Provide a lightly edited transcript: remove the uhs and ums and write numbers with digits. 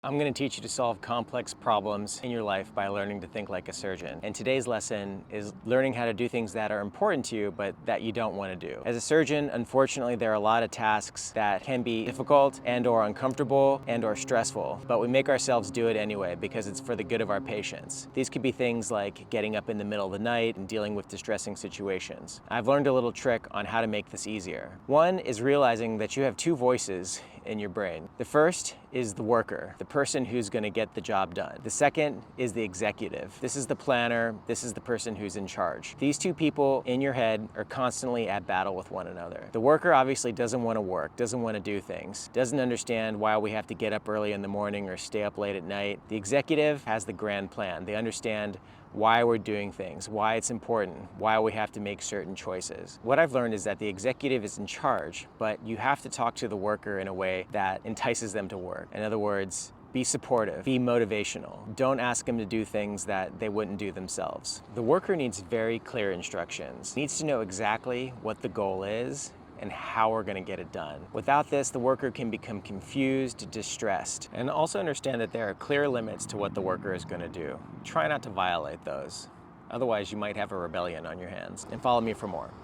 I'm going to teach you to solve complex problems in your life by learning to think like a surgeon. And today's lesson is learning how to do things that are important to you, but that you don't want to do. As a surgeon, unfortunately, there are a lot of tasks that can be difficult and or uncomfortable and or stressful, but we make ourselves do it anyway because it's for the good of our patients. These could be things like getting up in the middle of the night and dealing with distressing situations. I've learned a little trick on how to make this easier. One is realizing that you have two voices in your brain. The first is the worker, the person who's going to get the job done. The second is the executive. This is the planner, this is the person who's in charge. These two people in your head are constantly at battle with one another. The worker obviously doesn't want to work, doesn't want to do things, doesn't understand why we have to get up early in the morning or stay up late at night. The executive has the grand plan. They understand why we're doing things, why it's important, why we have to make certain choices. What I've learned is that the executive is in charge, but you have to talk to the worker in a way that entices them to work. In other words, be supportive, be motivational. Don't ask them to do things that they wouldn't do themselves. The worker needs very clear instructions, needs to know exactly what the goal is and how we're going to get it done. Without this, the worker can become confused, distressed, and also understand that there are clear limits to what the worker is going to do. Try not to violate those. Otherwise, you might have a rebellion on your hands. And follow me for more.